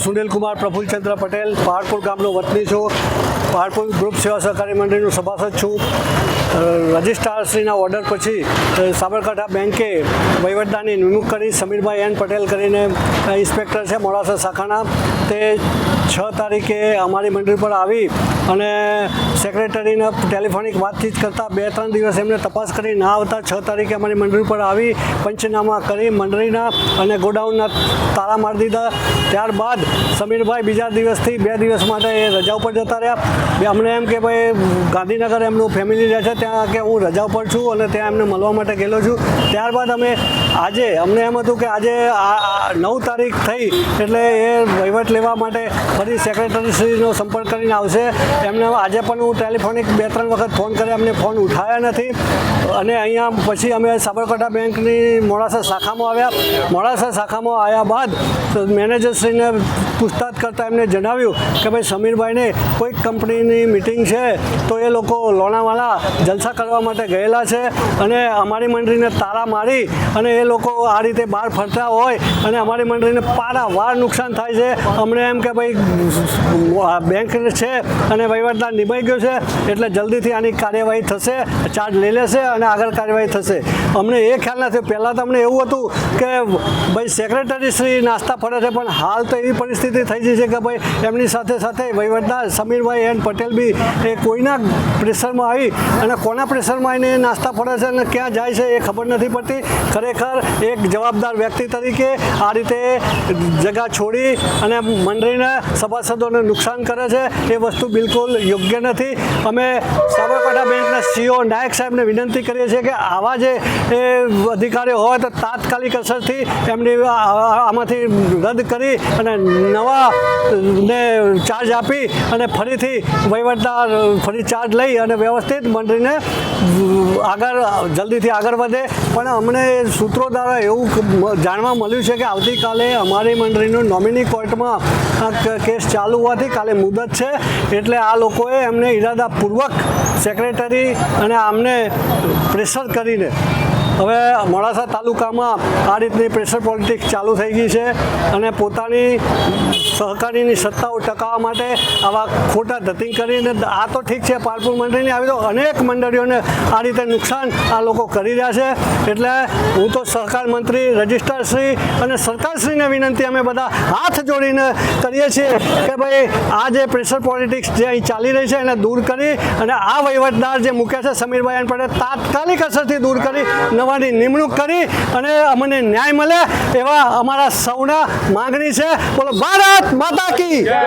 સુનિલ કુમાર પ્રફુલચંદ્ર પટેલ પહાડપુર ગામનો વતની છું. પહાડપુર ગ્રુપ સેવા સહકારી મંડળીનો સભાસદ છું. રજિસ્ટ્રારશ્રીના ઓર્ડર પછી સાબરકાંઠા બેંકે વહીવટદારની નિમણૂક કરી સમીરભાઈ એન પટેલ કરીને ઇન્સ્પેક્ટર છે મોડાસા શાખાના. તે 6 તારીખે અમારી મંડળી પર આવી અને સેક્રેટરીને ટેલિફોનિક વાતચીત કરતાં 2-3 દિવસ એમને તપાસ કરી ના આવતા 6 તારીખે અમારી મંડળી પર આવી પંચનામા કરી મંડળીના અને ગોડાઉનના તાળા મારી દીધા. ત્યારબાદ સમીરભાઈ બીજા દિવસથી 2 દિવસ માટે એ રજા ઉપર જતા રહ્યા. અમને એમ કે ભાઈ ગાંધીનગર એમનું ફેમિલી રહે છે, ત્યાં કે હું રજા ઉપર છું અને ત્યાં એમને મળવા માટે ગયેલો છું. ત્યારબાદ આજે અમને એમ હતું કે આજે 9 તારીખ થઈ એટલે એ વહીવટ લેવા માટે ફરી સેક્રેટરીશ્રીનો સંપર્ક કરીને આવશે. એમને આજે પણ હું ટેલિફોનિક 2-3 વખત ફોન કર્યા, અમને ફોન ઉઠાવ્યા નથી. અને અહીંયા પછી અમે સાબરકાંઠા બેંકની મોડાસા શાખામાં આવ્યા. મોડાસા શાખામાં આવ્યા બાદ મેનેજરશ્રીને પૂછતાછ કરતાં એમને જણાવ્યું કે ભાઈ સમીરભાઈને કોઈક કંપનીની મિટિંગ છે તો એ લોકો લોણાવાલા જલસા કરવા માટે ગયેલા છે અને અમારી મંડળીને તાળા મારી અને એ લોકો આ રીતે બહાર ફરતા હોય અને અમારી મંડળીને પારાવાર નુકસાન થાય છે. અમને એમ કે ભાઈ બેંક છે અને વહીવટદાર નિભાઈ ગયો છે એટલે જલ્દીથી આની કાર્યવાહી થશે, ચાર્જ લઈ લેશે અને આગળ કાર્યવાહી થશે. અમને એ ખ્યાલ નથી. પહેલાં તો અમને એવું હતું કે ભાઈ સેક્રેટરીશ્રી નાસ્તા ફરે છે, પણ હાલ તો એવી પરિસ્થિતિ થઈ ગઈ છે કે ભાઈ એમની સાથે સાથે વહીવટદાર સમીરભાઈ એન પટેલ બી એ કોઈના પ્રેશરમાં આવી અને કોના પ્રેશરમાં આવીને નાસ્તા ફરે છે અને ક્યાં જાય છે એ ખબર નથી પડતી. ખરેખર એક જવાબદાર વ્યક્તિ તરીકે આ રીતે જગા છોડી અને મંડળીને સભાસદોને નુકસાન કરે છે એ વસ્તુ બિલકુલ યોગ્ય નથી. અમે સાબરકાંઠા બેંકના CEO નાયક સાહેબને વિનંતી કરીએ છીએ કે આવા જે અધિકારીઓ હોય તો તાત્કાલિક અસરથી એમની આમાંથી રદ કરી અને નવા ને ચાર્જ આપી અને ફરીથી વહીવટદાર ફરી ચાર્જ લઈ અને વ્યવસ્થિત મંડળીને જલ્દીથી આગળ વધે. પણ અમને સૂત્રો દ્વારા એવું જાણવા મળ્યું છે કે આવતીકાલે અમારી મંડળીનું નોમિની કોર્ટમાં કેસ ચાલુ હોવાથી કાલે મુદત છે એટલે આ લોકોએ એમને ઇરાદાપૂર્વક સેક્રેટરી અને આમને પ્રેશર કરીને હવે મોડાસા તાલુકામાં આ રીતની પ્રેશર પોલિટિક્સ ચાલુ થઈ ગઈ છે અને પોતાની સહકારીની સત્તાઓ ટકાવવા માટે આવા ખોટા ધતિંગ કરીને આ તો ઠીક છે, પાલપુર મંડળીની આવી તો અનેક મંડળીઓને આ રીતે નુકસાન આ લોકો કરી રહ્યા છે. એટલે હું તો સહકાર મંત્રી રજિસ્ટ્રારશ્રી અને સરકારશ્રીને વિનંતી અમે બધા હાથ જોડીને કરીએ છીએ કે ભાઈ આ જે પ્રેશર પોલિટિક્સ જે અહીં ચાલી રહી છે એને દૂર કરી અને આ વહીવટદાર જે મૂક્યા છે સમીરભાઈ એન પટેલ તાત્કાલિક અસરથી દૂર કરી નવાની નિમણૂક કરી અને અમને ન્યાય મળે એવા અમારા સૌના માંગણી છે. બોલો ભારત માતા કી જય.